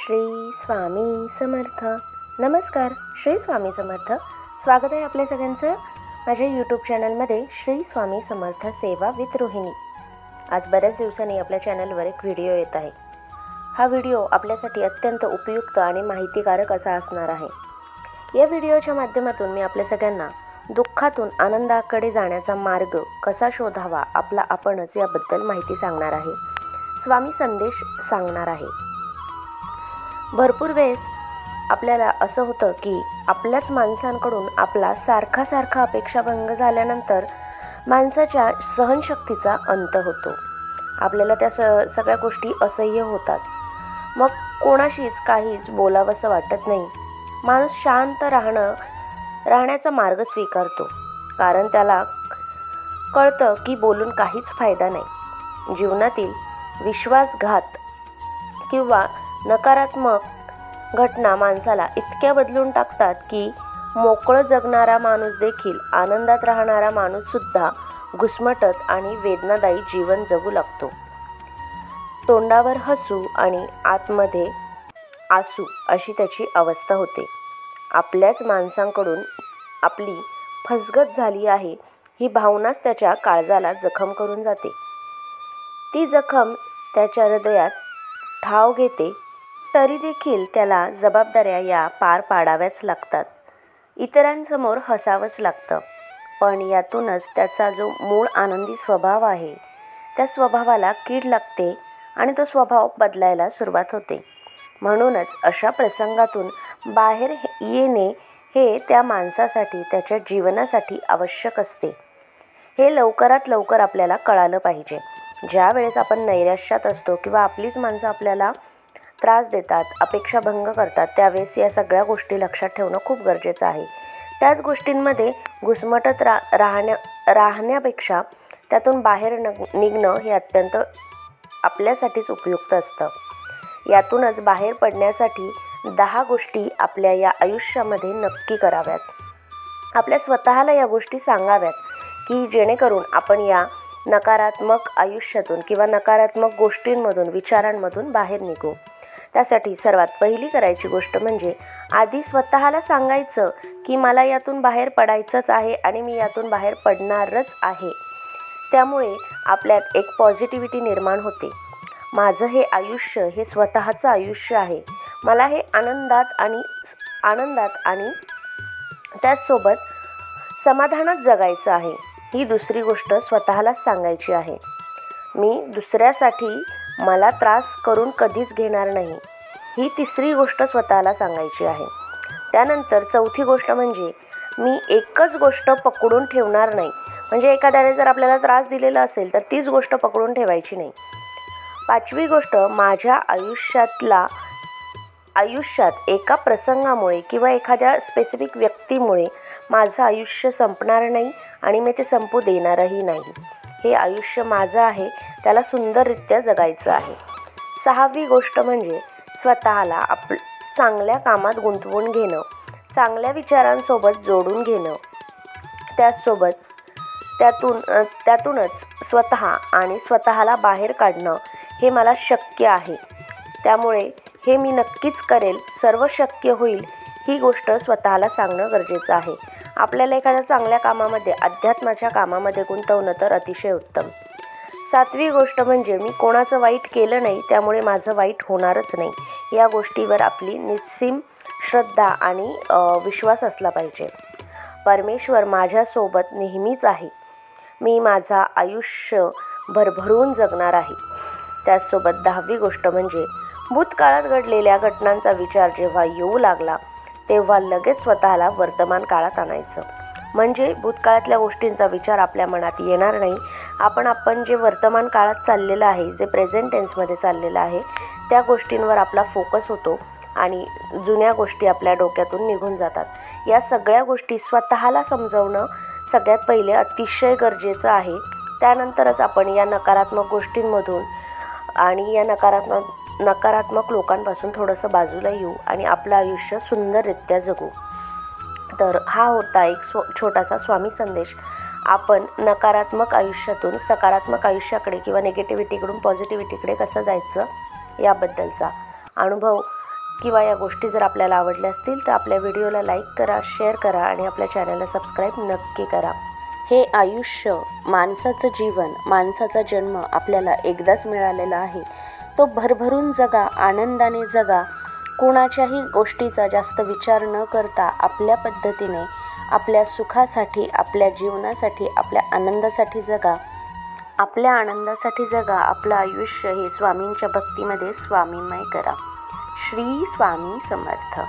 श्री स्वामी समर्थ. नमस्कार. श्री स्वामी समर्थ. स्वागत आहे आपल्या सगळ्यांचं माझ्या यूट्यूब चॅनलमध्ये श्री स्वामी समर्थ सेवा विथ रोहिणी. आज बऱ्याच दिवसांनी आपल्या चॅनलवर एक व्हिडिओ येत आहे. हा व्हिडिओ आपल्यासाठी अत्यंत उपयुक्त आणि माहितीकारक असा असणार आहे. या व्हिडिओच्या माध्यमातून मी आपल्या सगळ्यांना दुःखातून आनंदाकडे जाण्याचा मार्ग कसा शोधावा आपला आपणच याबद्दल माहिती सांगणार आहे. स्वामी संदेश सांगणार आहे. भरपूर वेळेस आपल्याला असं होतं की आपल्याच माणसांकडून आपला सारखा अपेक्षाभंग झाल्यानंतर माणसाच्या सहनशक्तीचा अंत होतो. आपल्याला त्या सगळ्या गोष्टी असह्य होतात. मग कोणाशीच काहीच बोलावंसं वाटत नाही. माणूस शांत राहण्याचा मार्ग स्वीकारतो, कारण त्याला कळतं की बोलून काहीच फायदा नाही. जीवनातील विश्वासघात किंवा नकारात्मक घटना माणसाला इतक्या बदलून टाकतात की मोकळं जगणारा माणूस देखील, आनंदात राहणारा माणूससुद्धा घुसमटत आणि वेदनादायी जीवन जगू लागतो. तोंडावर हसू आणि आतमध्ये आसू अशी त्याची अवस्था होते. आपल्याच माणसांकडून आपली फसगत झाली आहे ही भावनाच त्याच्या काळजाला जखम करून जाते. ती जखम त्याच्या हृदयात ठाव घेते. तरी देखील त्याला जबाबदाऱ्या या पार पाडाव्याच लागतात. इतरांसमोर हसावंच लागतं. पण यातूनच त्याचा जो मूळ आनंदी स्वभाव आहे त्या स्वभावाला कीड लागते आणि तो स्वभाव बदलायला सुरुवात होते. म्हणूनच अशा प्रसंगातून बाहेर येणे हे त्या माणसासाठी, त्याच्या जीवनासाठी आवश्यक असते. हे लवकरात लवकर आपल्याला कळालं पाहिजे. ज्या वेळेस आपण नैराश्यात असतो किंवा आपलीच माणसं आपल्याला त्रास देतात, अपेक्षाभंग करतात, त्यावेळेस या सगळ्या गोष्टी लक्षात ठेवणं खूप गरजेचं आहे. त्याच गोष्टींमध्ये घुसमटत राहण्यापेक्षा त्यातून बाहेर निघणं हे अत्यंत आपल्यासाठीच उपयुक्त असतं. यातूनच बाहेर पडण्यासाठी 10 गोष्टी आपल्या या आयुष्यामध्ये नक्की कराव्यात. आपल्या स्वतःला या गोष्टी सांगाव्यात की जेणेकरून आपण या नकारात्मक आयुष्यातून किंवा नकारात्मक गोष्टींमधून, विचारांमधून बाहेर निघू. त्यासाठी सर्वात पहिली करायची गोष्ट म्हणजे आधी स्वतःला सांगायचं की मला यातून बाहेर पडायचंच आहे आणि मी यातून बाहेर पडणारच आहे. त्यामुळे आपल्यात एक पॉझिटिव्हिटी निर्माण होते. माझं हे आयुष्य हे स्वतःचं आयुष्य आहे. मला हे आनंदात आणि त्याचसोबत समाधानात जगायचं आहे. ही दुसरी गोष्ट स्वतःलाच सांगायची आहे. मी दुसऱ्यासाठी मला त्रास करून कधीच घेणार नाही. ही तिसरी गोष्ट स्वतःला सांगायची आहे. त्यानंतर चौथी गोष्ट म्हणजे मी एकच गोष्ट पकडून ठेवणार नाही. म्हणजे एखाद्याने जर आपल्याला त्रास दिलेला असेल तर तीच गोष्ट पकडून ठेवायची नाही. पाचवी गोष्ट, माझ्या आयुष्यात एका प्रसंगामुळे किंवा एखाद्या स्पेसिफिक व्यक्तीमुळे माझं आयुष्य संपणार नाही आणि मी ते संपू देणारही नाही. हे आयुष्य माझं आहे, त्याला सुंदररित्या जगायचं आहे. सहावी गोष्ट म्हणजे स्वतःला चांगल्या कामात गुंतवून घेणं, चांगल्या विचारांसोबत जोडून घेणं. त्याचसोबत त्यातूनच स्वतःला बाहेर काढणं हे मला शक्य आहे. त्यामुळे हे मी नक्कीच करेल, सर्व शक्य होईल, ही गोष्ट स्वतःला सांगणं गरजेचं आहे. आपल्याला एखाद्या चांगल्या कामामध्ये, अध्यात्माच्या कामामध्ये गुंतवणं तर अतिशय उत्तम. सातवी गोष्ट म्हणजे मी कोणाचं वाईट केलं नाही, त्यामुळे माझं वाईट होणारच नाही. या गोष्टीवर आपली निस्सीम श्रद्धा आणि विश्वास असला पाहिजे. परमेश्वर माझ्यासोबत नेहमीच आहे. मी माझं आयुष्य भरभरून जगणार आहे. त्याचसोबत 10वी गोष्ट म्हणजे भूतकाळात घडलेल्या घटनांचा विचार जेव्हा येऊ लागला तेव्हा लगेच स्वतःला वर्तमान काळात आणायचं. म्हणजे भूतकाळातल्या गोष्टींचा विचार आपल्या मनात येणार नाही. आपण जे वर्तमान काळात चाललेलं आहे, जे प्रेझेंट टेन्समध्ये चाललेलं आहे, त्या गोष्टींवर आपला फोकस होतो आणि जुन्या गोष्टी आपल्या डोक्यातून निघून जातात. या सगळ्या गोष्टी स्वतःला समजवणं सगळ्यात पहिले अतिशय गरजेचं आहे. त्यानंतरच आपण या नकारात्मक गोष्टींमधून आणि या नकारात्मक लोकांपासून थोडंसं बाजूला येऊ आणि आपलं आयुष्य सुंदररित्या जगू. तर हा होता एक छोटासा स्वामी संदेश. आपण नकारात्मक आयुष्यातून सकारात्मक आयुष्याकडे किंवा निगेटिव्हिटीकडून पॉझिटिव्हिटीकडे कसं जायचं याबद्दलचा अनुभव किंवा या गोष्टी जर आपल्याला आवडल्या असतील तर आपल्या व्हिडिओला लाईक करा, शेअर करा आणि आपल्या चॅनलला सबस्क्राईब नक्की करा. हे आयुष्य, माणसाचं जीवन, माणसाचा जन्म आपल्याला एकदाच मिळालेला आहे. तो भरभरून जगा, आनंदाने जगा. कोणाच्याही गोष्टीचा जास्त विचार न करता आपल्या पद्धतीने आपल्या सुखासाठी, आपल्या जीवनासाठी, आपल्या आनंदासाठी जगा. आपल्या आनंदासाठी जगा. आपलं आयुष्य हे स्वामींच्या भक्तीमध्ये स्वामीमय करा. श्री स्वामी समर्थ.